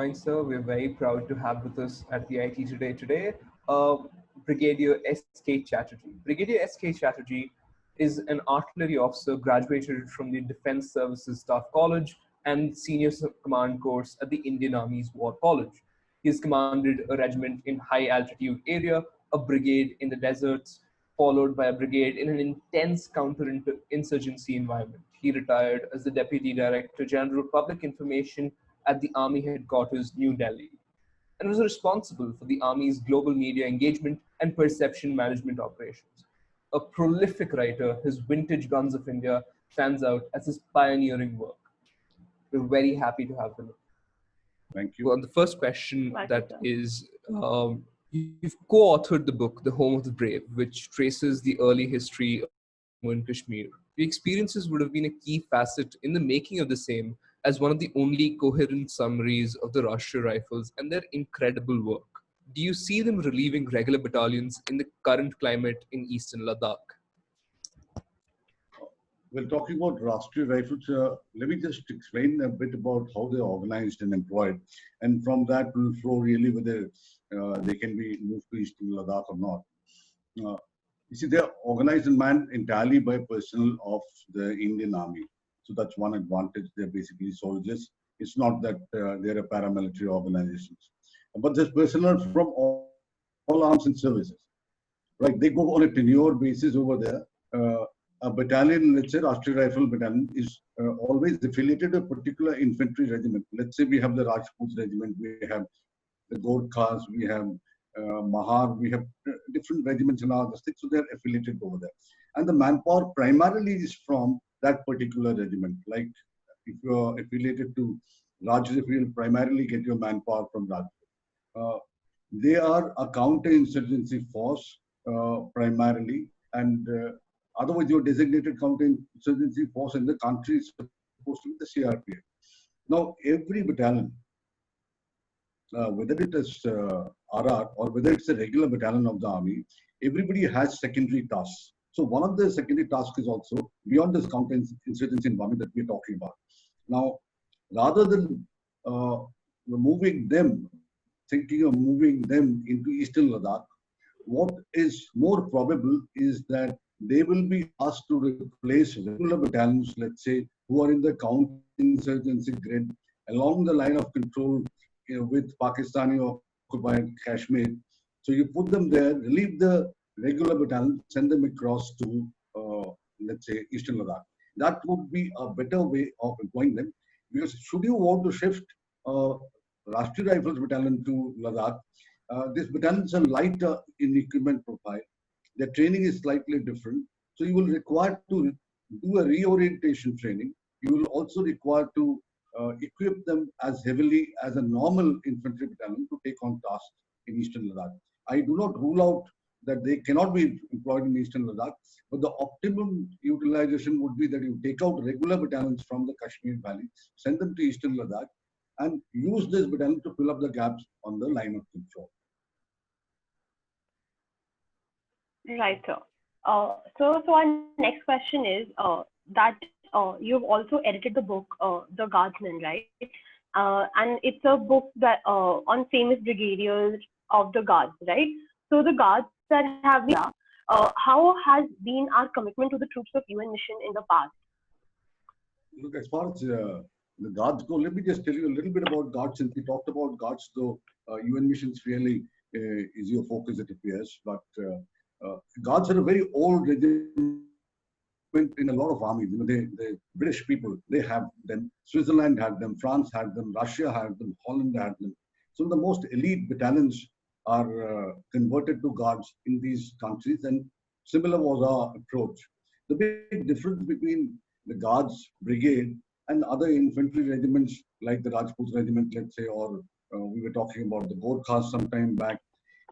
morning, sir. We're very proud to have with us at VIT today, uh, Brigadier S.K. Chatterji. Brigadier S.K. Chatterji is an artillery officer graduated from the Defense Services Staff College and Senior Command course at the Indian Army's War College. He has commanded a regiment in high altitude area, a brigade in the deserts, followed by a brigade in an intense counter-insurgency environment. He retired as the Deputy Director General Public Information at the Army Headquarters, New Delhi, and was responsible for the Army's global media engagement and perception management operations. A prolific writer, his Vintage Guns of India stands out as his pioneering work. We're very happy to have him. Thank you. Well, the first question you've co-authored the book, The Home of the Brave, which traces the early history of in Kashmir. Your experiences would have been a key facet in the making of the same as one of the only coherent summaries of the Rashtriya Rifles and their incredible work. Do you see them relieving regular battalions in the current climate in eastern Ladakh? Well, talking about Rashtriya Rifles, let me just explain a bit about how they're organized and employed. And from that will flow really whether they can be moved to eastern Ladakh or not. You see, they're organized and manned entirely by personnel of the Indian Army. So that's one advantage. They're basically soldiers. It's not that they're a paramilitary organizations. But there's personnel from all arms and services. Right? They go on a tenure basis over there. A battalion, let's say Rashtriya Rifle Battalion, is always affiliated to a particular infantry regiment. Let's say we have the Rajput regiment, we have the Gorkhas, we have Mahar, we have different regiments in our district, so they're affiliated over there. And the manpower primarily is from that particular regiment. Like if you're affiliated to Rajput, you'll primarily get your manpower from Rajput. They are a counter-insurgency force primarily, and otherwise your designated counter-insurgency force in the country is supposed to be the CRPF. Now, every battalion, whether it is RR or whether it's a regular battalion of the army, everybody has secondary tasks. So one of the secondary tasks is also beyond this counter-insurgency environment that we're talking about. Now, rather than moving them, thinking of moving them into eastern Ladakh, what is more probable is that they will be asked to replace regular battalions, let's say, who are in the counter-insurgency grid along the line of control with Pakistani occupied Kashmir. So you put them there, relieve the regular battalion, send them across to, let's say, eastern Ladakh. That would be a better way of employing them, because should you want to shift Rashtriya Rifles Battalion to Ladakh, these battalions are lighter in equipment profile. Their training is slightly different. So you will require to do a reorientation training. You will also require to equip them as heavily as a normal infantry battalion to take on tasks in eastern Ladakh. I do not rule out that they cannot be employed in eastern Ladakh, but the optimum utilization would be that you take out regular battalions from the Kashmir Valley, send them to eastern Ladakh, and use this battalion to fill up the gaps on the line of control. Right, sir. So our next question is that you've also edited the book, The Guardsman, right? And it's a book that on famous brigadiers of the Guards, right? So the Guards that have been, how has been our commitment to the troops of UN mission in the past? Look, as far as the Guards go, let me just tell you a little bit about Guards. Since we talked about Guards, though UN missions really is your focus, it appears, but Guards are a very old regiment in a lot of armies. You know, the British people, they have them. Switzerland had them. France had them. Russia had them. Holland had them. Some of the most elite battalions are converted to Guards in these countries, and similar was our approach. The big difference between the Guards brigade and other infantry regiments like the Rajput regiment, let's say, or we were talking about the Gorkhas some time back,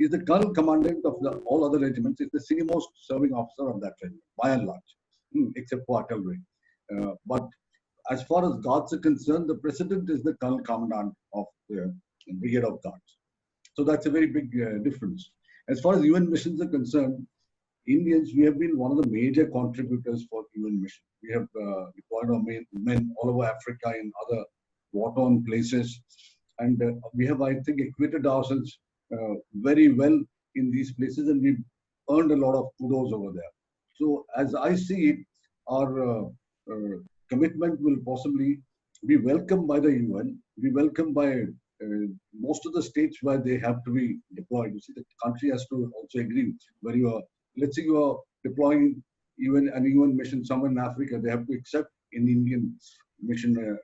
is the colonel commandant of all other regiments, is the senior most serving officer of that regiment, by and large, except for artillery. But as far as Guards are concerned, the president is the colonel commandant of the Brigade of Guards. So that's a very big difference. As far as UN missions are concerned, Indians, we have been one of the major contributors for UN mission. We have deployed our men all over Africa in other war-torn places. And we have, I think, acquitted ourselves very well in these places, and we've earned a lot of kudos over there. So as I see it, our commitment will possibly be welcomed by the UN, be welcomed by most of the states where they have to be deployed. You see, the country has to also agree. Where you are, let's say you are deploying even an UN mission somewhere in Africa, they have to accept an Indian mission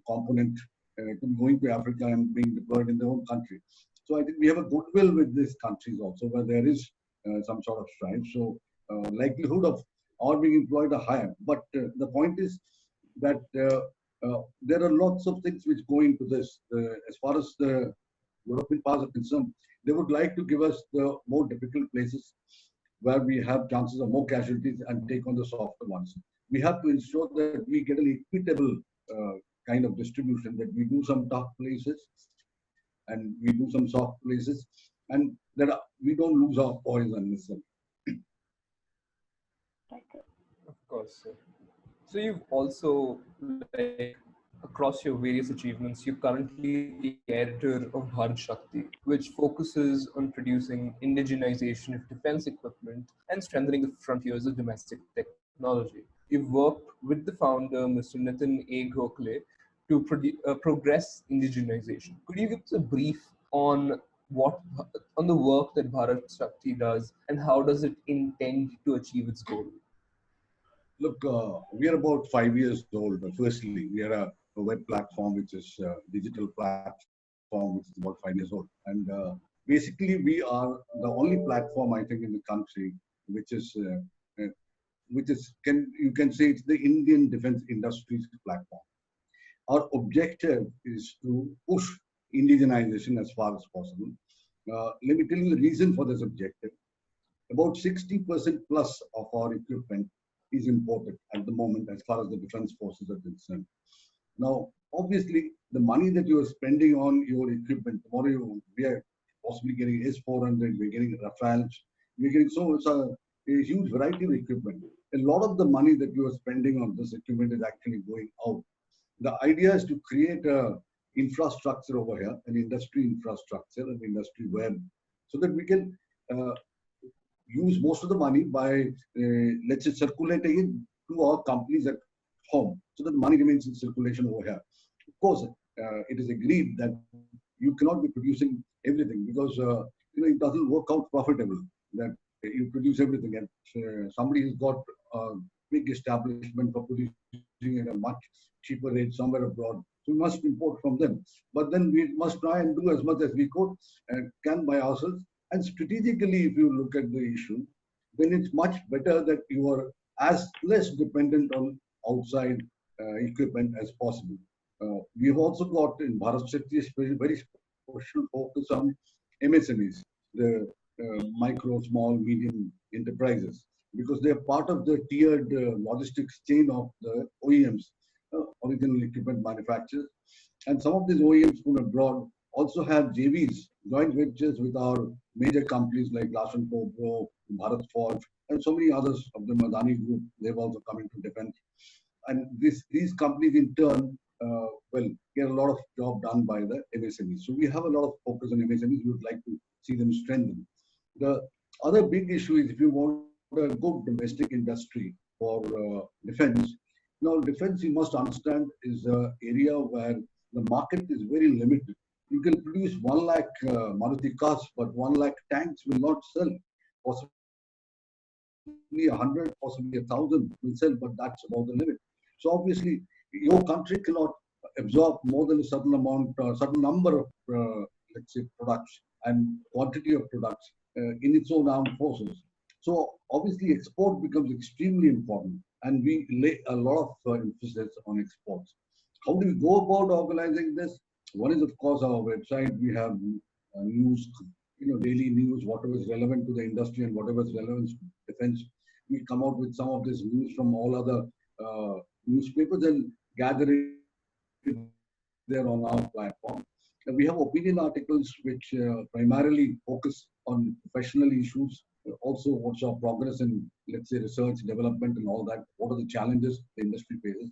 component going to Africa and being deployed in their own country. So I think we have a goodwill with these countries also, where there is some sort of strife. So likelihood of our being employed are higher. But the point is that there are lots of things which go into this. As far as the European powers are concerned, they would like to give us the more difficult places where we have chances of more casualties and take on the softer ones. We have to ensure that we get an equitable kind of distribution, that we do some tough places and we do some soft places, and that we don't lose our poise unnecessarily. Of course, sir. So you've also, like, across your various achievements, you're currently the editor of Bharat Shakti, which focuses on producing indigenization of defense equipment and strengthening the frontiers of domestic technology. You've worked with the founder, Mr. Nitin A. Gokhale, to progress indigenization. Could you give us a brief on what on the work that Bharat Shakti does and how does it intend to achieve its goal? Look, we are about 5 years old. Firstly, we are a web platform, which is a digital platform, which is about 5 years old. And basically, we are the only platform, I think, in the country, which is, you can say it's the Indian defense industries platform. Our objective is to push indigenization as far as possible. Let me tell you the reason for this objective. About 60% plus of our equipment is imported at the moment as far as the defense forces are concerned. Now, obviously, the money that you are spending on your equipment, tomorrow we are possibly getting S-400, we're getting Rafales, we're getting a huge variety of equipment. A lot of the money that you are spending on this equipment is actually going out. The idea is to create a infrastructure over here, an industry infrastructure, an industry web, so that we can use most of the money by, let's say, circulating it to our companies at home, so that money remains in circulation over here. Of course, it is agreed that you cannot be producing everything because it doesn't work out profitable that you produce everything, and somebody has got a big establishment for producing at a much cheaper rate somewhere abroad. So we must import from them. But then we must try and do as much as we can by ourselves. And strategically, if you look at the issue, then it's much better that you are as less dependent on outside equipment as possible. We've also got in Bharat Shakti a very special focus on MSMEs, the micro, small, medium enterprises, because they're part of the tiered logistics chain of the OEMs, original equipment manufacturers. And some of these OEMs from abroad also have JVs, joint ventures with our major companies like Larsen Tobro, Bharat Forge, and so many others of the Madani Group. They've also come into defense. And these companies in turn get a lot of job done by the MSMEs. So we have a lot of focus on MSMEs. We would like to see them strengthen. The other big issue is if you want a good domestic industry for defense. Now, defense, you must understand, is an area where the market is very limited. You can produce 1 lakh Maruti cars, but 1 lakh tanks will not sell. Possibly 100, possibly 1,000 will sell, but that's about the limit. So obviously, your country cannot absorb more than a certain amount, certain number of, let's say, products and quantity of products in its own armed forces. So obviously, export becomes extremely important, and we lay a lot of emphasis on exports. How do we go about organizing this? One is, of course, our website. We have news, daily news, whatever is relevant to the industry and whatever is relevant to defense. We come out with some of this news from all other newspapers and gather it there on our platform. And we have opinion articles which primarily focus on professional issues. Also, what's our progress in, let's say, research, development, and all that. What are the challenges the industry faces?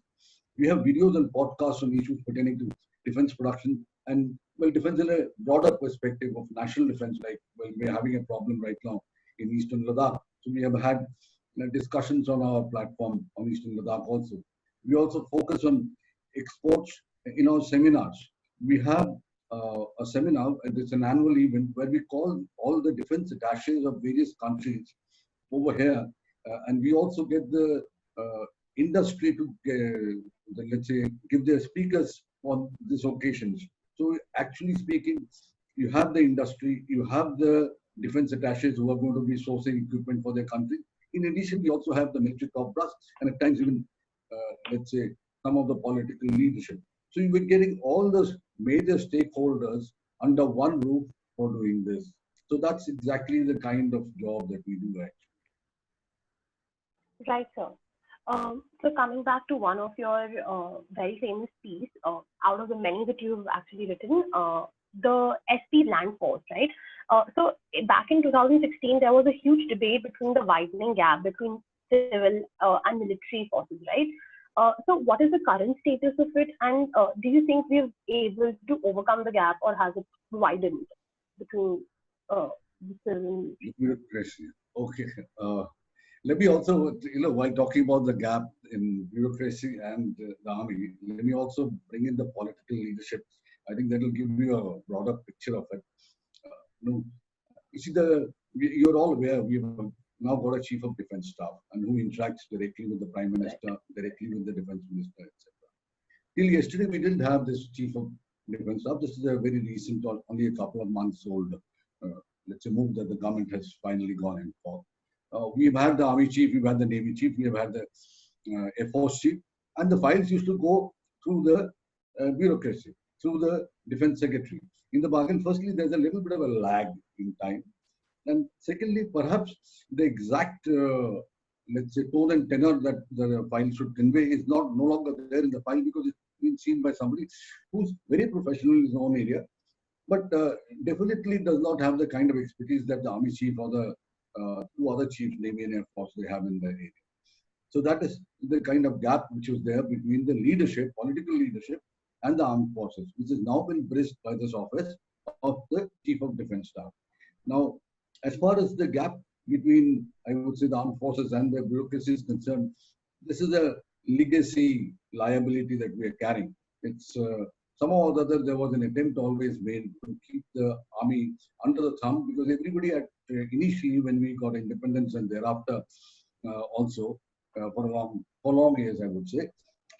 We have videos and podcasts on issues pertaining to defense production, and Well, defense in a broader perspective of national defense, like, well, we're having a problem right now in Eastern Ladakh. So we have had discussions on our platform on Eastern Ladakh also. We also focus on exports in our seminars. We have a seminar, and it's an annual event where we call all the defense attaches of various countries over here, and we also get the industry to, let's say, give their speakers on these occasions. So actually speaking, you have the industry, you have the defense attaches who are going to be sourcing equipment for their country. In addition, we also have the military top brass and at times even, let's say, some of the political leadership. So you were getting all those major stakeholders under one roof for doing this. So that's exactly the kind of job that we do actually. Right, sir. So coming back to one of your very famous piece, out of the many that you've actually written, the SP land force, right? So back in 2016, there was a huge debate between the widening gap between civil and military forces, right? So what is the current status of it? And do you think we're able to overcome the gap, or has it widened between the civil? Bureaucracy. Okay. Let me also, while talking about the gap in bureaucracy and the army, let me also bring in the political leadership. I think that will give you a broader picture of it. You see, you're all aware we have now got a chief of defense staff and who interacts directly with the prime minister, directly with the defense minister, etc. Till yesterday, we didn't have this chief of defense staff. This is a very recent, only a couple of months old, let's say, move that the government has finally gone in for. We've had the army chief, we've had the navy chief, we have had the air force chief, and the files used to go through the bureaucracy, through the defense secretary. In the bargain, firstly, there's a little bit of a lag in time. And secondly, perhaps the exact, let's say, tone and tenor that the file should convey is no longer there in the file because it's been seen by somebody who's very professional in his own area, but definitely does not have the kind of expertise that the army chief or the two other chiefs, Navy and Air Force, they have in their area. So that is the kind of gap which was there between the leadership, political leadership, and the armed forces, which has now been bridged by this office of the Chief of Defense Staff. Now, as far as the gap between, I would say, the armed forces and the bureaucracy is concerned, this is a legacy liability that we are carrying. It's somehow or other, there was an attempt always made to keep the army under the thumb because everybody had initially, when we got independence and thereafter also for long years, I would say,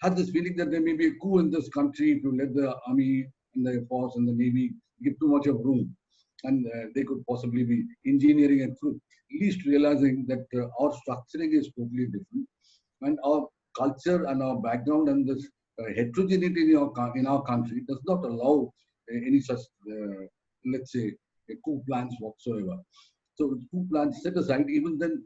had this feeling that there may be a coup in this country if you let the army and the air force and the navy give too much of room, and they could possibly be engineering and through, least realizing that our structuring is totally different, and our culture and our background and this heterogeneity in our country does not allow any such, let's say, coup plans whatsoever. So coup plans set aside, even then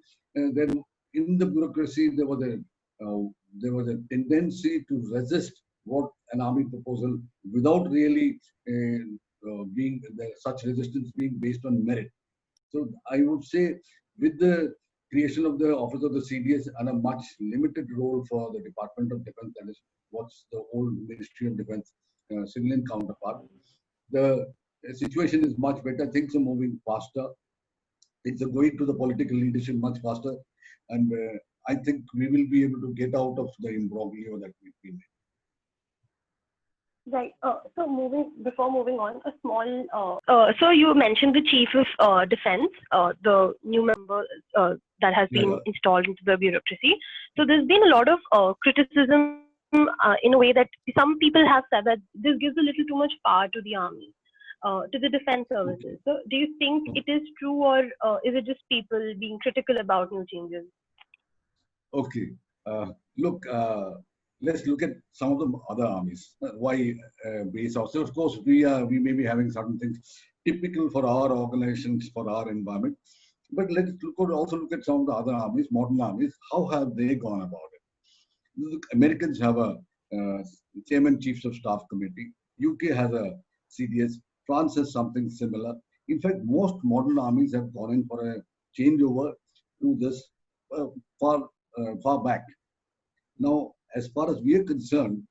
in the bureaucracy there was a tendency to resist what an army proposal without really being such resistance being based on merit. So I would say with the creation of the Office of the CDS and a much limited role for the Department of Defense, that is what's the old Ministry of Defense civilian counterpart, the situation is much better. Things are moving faster. Things are going to the political leadership much faster. And I think we will be able to get out of the imbroglio that we've been in. Right. So before moving on, a small. So you mentioned the Chief of Defense, the new member that has been installed into the bureaucracy. So there's been a lot of criticism in a way that some people have said that this gives a little too much power to the army, to the defense services. So do you think it is true, or is it just people being critical about new changes? Okay. Look. Let's look at some of the other armies. Why base ourselves? So of course, we may be having certain things typical for our organizations, for our environment. But let's also look at some of the other armies, modern armies. How have they gone about it? Look, Americans have a Chairman Chiefs of Staff Committee. UK has a CDS. France has something similar. In fact, most modern armies have gone in for a changeover to this far back. Now, as far as we are concerned,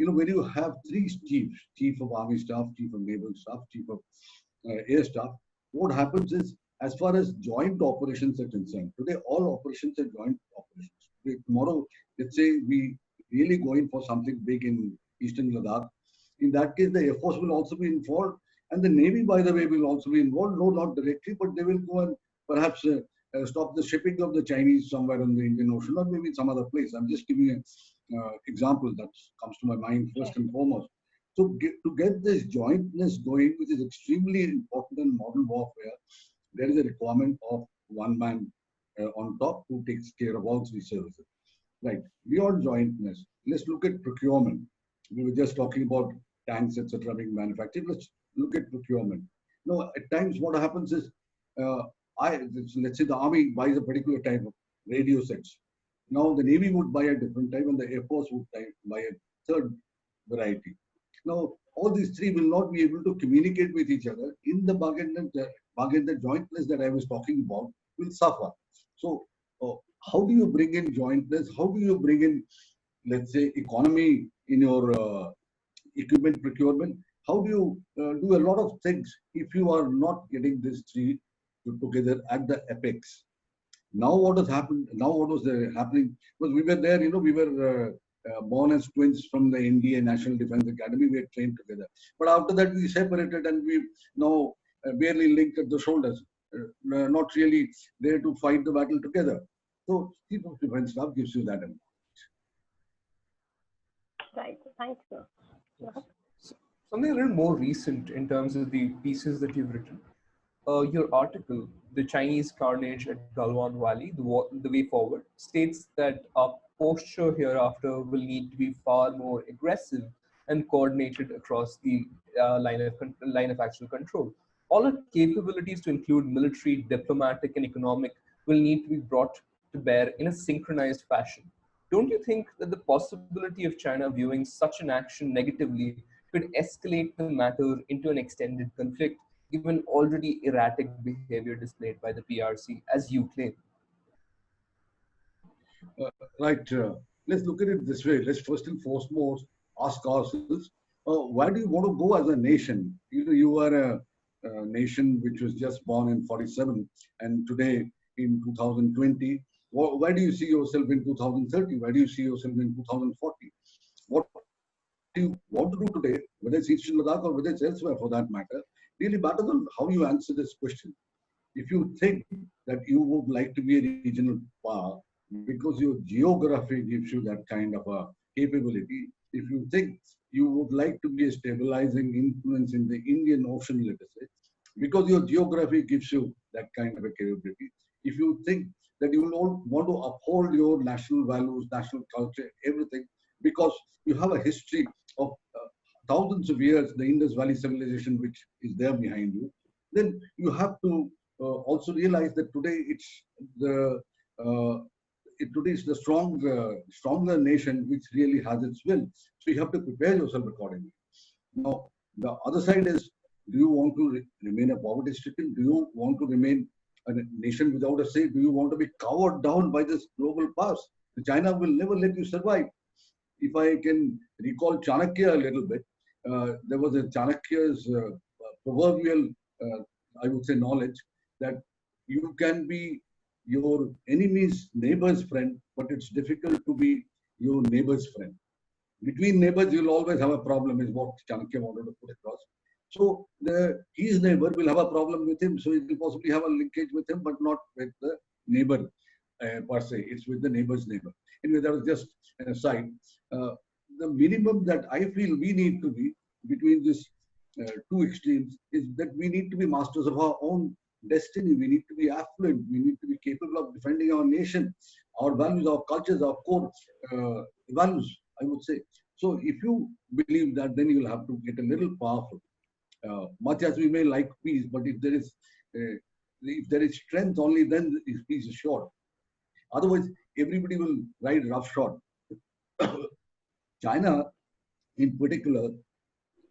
when you have three chiefs, chief of army staff, chief of naval staff, chief of air staff, what happens is, as far as joint operations are concerned, today all operations are joint operations. Tomorrow, let's say we really go in for something big in Eastern Ladakh. In that case, the Air Force will also be involved, and the Navy, by the way, will also be involved. No, not directly, but they will go and perhaps stop the shipping of the Chinese somewhere in the Indian Ocean or maybe some other place. I'm just giving an example that comes to my mind first and foremost. So to get this jointness going, which is extremely important in modern warfare, there is a requirement of one man on top who takes care of all three services. Right. Beyond jointness, let's look at procurement. We were just talking about tanks, etc., being manufactured. Let's look at procurement. At times what happens is, let's say the army buys a particular type of radio sets. Now the Navy would buy a different type, and the Air Force would buy a third variety. Now all these three will not be able to communicate with each other. In the bargain, the jointness that I was talking about will suffer. So how do you bring in jointness? How do you bring in, let's say, economy in your equipment procurement? How do you do a lot of things if you are not getting these three together at the apex? Now what has happened? Now what was happening? Because we were there, we were born as twins from the Indian National Defence Academy. We had trained together. But after that, we separated, and we now barely linked at the shoulders. Not really there to fight the battle together. So Chief of Defence Staff gives you that. Right. Thanks, sir. Something a little more recent in terms of the pieces that you've written. Your article, The Chinese Carnage at Galwan Valley, the Way Forward, states that our posture hereafter will need to be far more aggressive and coordinated across the line of actual control. All our capabilities, to include military, diplomatic, and economic, will need to be brought to bear in a synchronized fashion. Don't you think that the possibility of China viewing such an action negatively could escalate the matter into an extended conflict, given already erratic behavior displayed by the PRC, as you claim? Right. Let's look at it this way. Let's first and foremost ask ourselves, where do you want to go as a nation? You are a nation which was just born in 47, and today in 2020, where do you see yourself in 2030? Where do you see yourself in 2040? What do you want to do today, whether it's Eastern Ladakh or whether it's elsewhere for that matter, really matters on how you answer this question. If you think that you would like to be a regional power because your geography gives you that kind of a capability, if you think you would like to be a stabilizing influence in the Indian Ocean, let us say, because your geography gives you that kind of a capability, if you think that you will want to uphold your national values, national culture, everything, because you have a history of thousands of years, the Indus Valley civilization which is there behind you, then you have to also realize that today it's the stronger nation which really has its will. So you have to prepare yourself accordingly. Now, the other side is, do you want to remain a poverty-stricken? Do you want to remain a nation without a say? Do you want to be cowered down by this global powers? China will never let you survive. If I can recall Chanakya a little bit, there was a Chanakya's proverbial, I would say, knowledge that you can be your enemy's neighbor's friend, but it's difficult to be your neighbor's friend. Between neighbors, you'll always have a problem, is what Chanakya wanted to put across. So his neighbor will have a problem with him, so he will possibly have a linkage with him, but not with the neighbor per se. It's with the neighbor's neighbor. Anyway, that was just an aside. The minimum that I feel we need to be between these two extremes is that we need to be masters of our own destiny. We need to be affluent. We need to be capable of defending our nation, our values, our cultures, our core values, I would say. So if you believe that, then you'll have to get a little powerful. Much as we may like peace, but if there is strength, only then is peace assured. Otherwise, everybody will ride roughshod. China, in particular,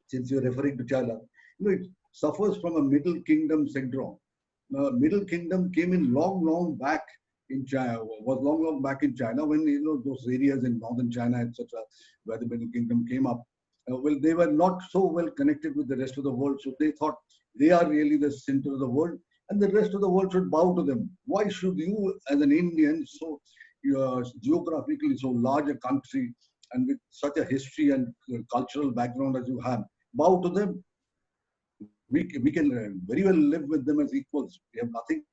since you're referring to China, it suffers from a Middle Kingdom syndrome. Middle Kingdom came in long back in China, was long back in China when those areas in northern China, etc., where the Middle Kingdom came up. Well, they were not so well connected with the rest of the world, so they thought they are really the center of the world, and the rest of the world should bow to them. Why should you, as an Indian, so geographically so large a country and with such a history and cultural background as you have, bow to them? We can very well live with them as equals. We have nothing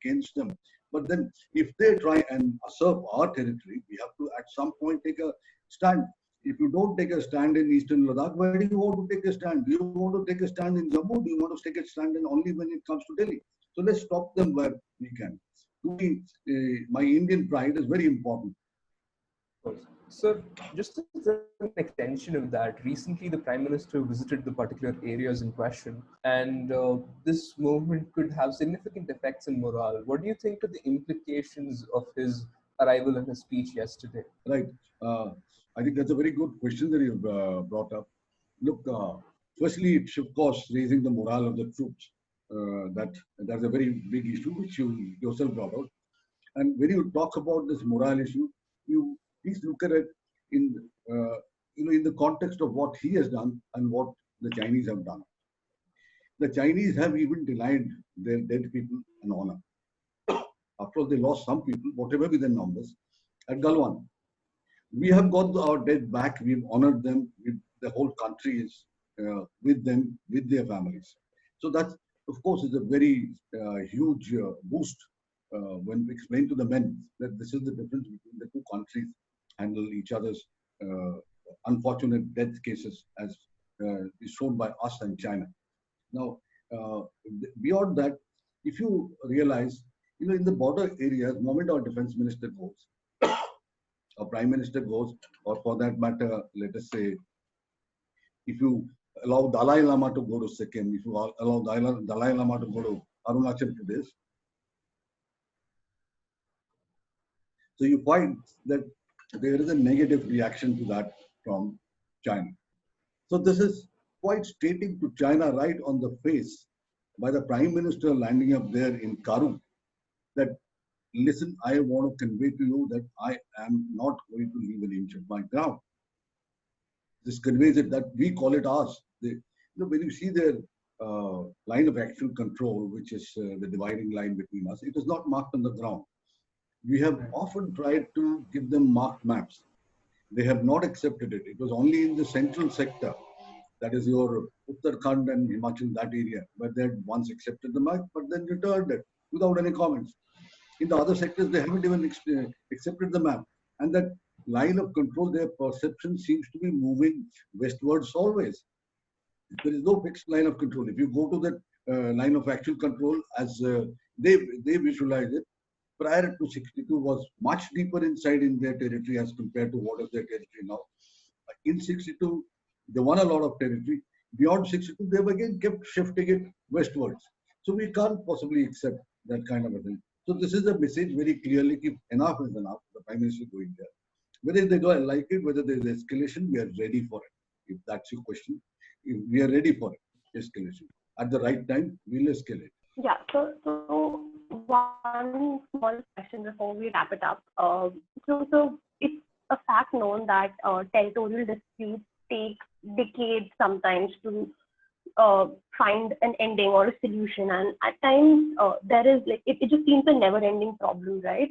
against them. But then if they try and usurp our territory, we have to at some point take a stand. If you don't take a stand in Eastern Ladakh, where do you want to take a stand? Do you want to take a stand in Jammu? Do you want to take a stand in only when it comes to Delhi? So let's stop them where we can. To me, my Indian pride is very important. So, just as an extension of that, recently the Prime Minister visited the particular areas in question, and this movement could have significant effects in morale. What do you think are the implications of his arrival and his speech yesterday? Right. I think that's a very good question that you've brought up. Look, firstly, it's of course raising the morale of the troops. That's a very big issue which you yourself brought out. And when you talk about this morale issue, you please look at it in in the context of what he has done and what the Chinese have done. The Chinese have even denied their dead people an honor. After all, they lost some people, whatever be their numbers, at Galwan. We have got our dead back. We've honored them. The whole country is with them, with their families. So that, of course, is a very huge boost when we explain to the men that this is the difference between the two countries handle each other's unfortunate death cases as is shown by us and China. Now, beyond that, if you realize, in the border areas, the moment our defense minister goes, our prime minister goes, or for that matter, let us say, if you allow Dalai Lama to go to Sikkim, if you allow Dalai Lama to go to Arunachal Pradesh, so you find that there is a negative reaction to that from China. So this is quite stating to China right on the face by the Prime Minister landing up there in Karun that, listen, I want to convey to you that I am not going to leave an inch of my ground. This conveys it that we call it ours. When you see their line of actual control, which is the dividing line between us, it is not marked on the ground. We have often tried to give them marked maps. They have not accepted it. It was only in the central sector, that is your Uttarakhand and Himachal, that area, where they had once accepted the map, but then returned it without any comments. In the other sectors, they haven't even accepted the map. And that line of control, their perception seems to be moving westwards always. There is no fixed line of control. If you go to that line of actual control as they visualize it, prior to 62 was much deeper inside in their territory as compared to what is their territory now. In 62, they won a lot of territory. Beyond 62, they've again kept shifting it westwards. So we can't possibly accept that kind of a thing. So this is a message very clearly, if enough is enough, the Prime Minister going there. Whether they don't like it, whether there is escalation, we are ready for it. If that's your question, if we are ready for it, escalation. At the right time, we'll escalate. Yeah, so one small question before we wrap it up. So it's a fact known that territorial disputes take decades sometimes to find an ending or a solution, and at times there is it just seems a never-ending problem, right?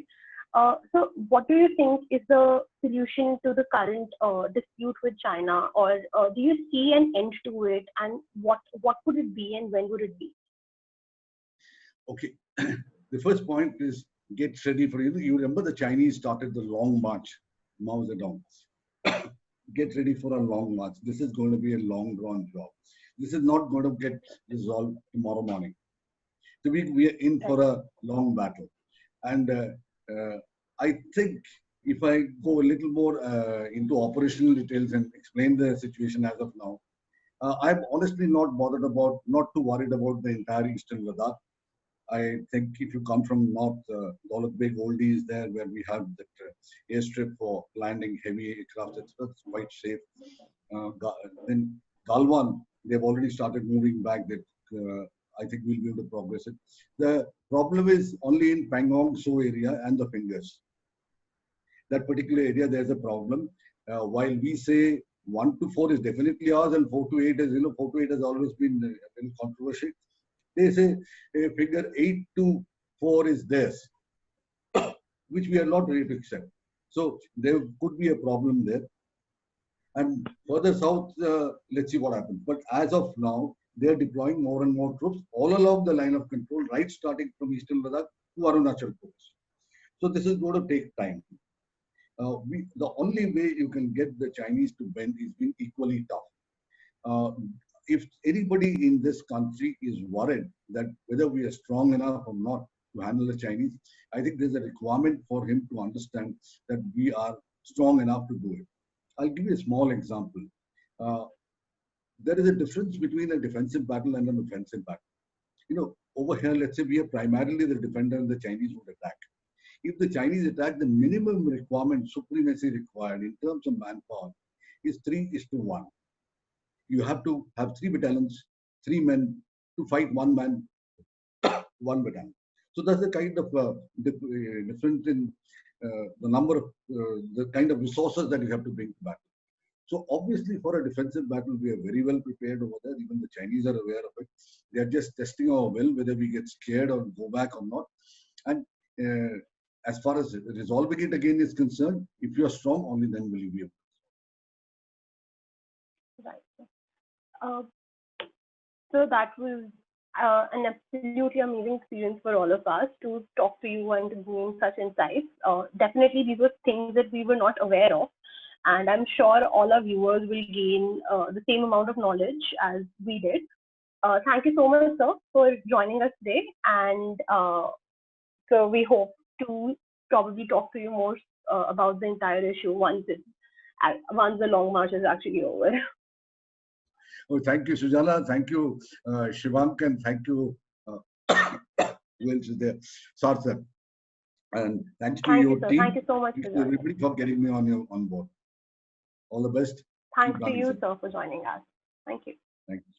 So what do you think is the solution to the current dispute with China, or do you see an end to it, and what would it be and when would it be? Okay, the first point is get ready for it. You remember the Chinese started the long march, Mao Zedong. Get ready for a long march. This is going to be a long drawn job. This is not going to get resolved tomorrow morning. So we are in for a long battle. And I think if I go a little more into operational details and explain the situation as of now, I'm honestly not too worried about the entire Eastern Ladakh. I think if you come from north, Daulat Beg Oldie is there where we have that airstrip for landing heavy aircraft. It's quite safe. Then Galwan, they've already started moving back. That I think we'll be able to progress it. The problem is only in Pangong So area and the fingers. That particular area, there's a problem. While we say 1 to 4 is definitely ours and 4 to 8 is, 4 to 8 has always been very controversial. They say figure 8 to 4 is theirs, which we are not ready to accept. So there could be a problem there. And further south, let's see what happens. But as of now, they are deploying more and more troops all along the line of control, right starting from Eastern Ladakh to Arunachal Pradesh. So this is going to take time. The only way you can get the Chinese to bend is being equally tough. If anybody in this country is worried that whether we are strong enough or not to handle the Chinese, I think there's a requirement for him to understand that we are strong enough to do it. I'll give you a small example. There is a difference between a defensive battle and an offensive battle. Over here, let's say we are primarily the defender and the Chinese would attack. If the Chinese attack, the minimum requirement, supremacy required in terms of manpower is 3:1. You have to have 3 battalions, 3 men to fight 1 man, 1 battalion. So that's the kind of difference in the number of, the kind of resources that you have to bring to battle. So obviously for a defensive battle, we are very well prepared over there. Even the Chinese are aware of it. They are just testing our will, whether we get scared or go back or not. And as far as resolving it again is concerned, if you are strong, only then will you be able to. Right. So that was an absolutely amazing experience for all of us to talk to you and to gain such insights. Definitely, these were things that we were not aware of. And I'm sure all our viewers will gain the same amount of knowledge as we did. Thank you so much, sir, for joining us today. And so we hope to probably talk to you more about the entire issue once the long march is actually over. Oh, thank you, Sujala. Thank you, Shivank, and thank you, who else is there? Sarthak. And thanks to your team. Thank you so much. Thanks to everybody for getting me on board. All the best. Thanks to you, sir, for joining us. Thank you. Thank you.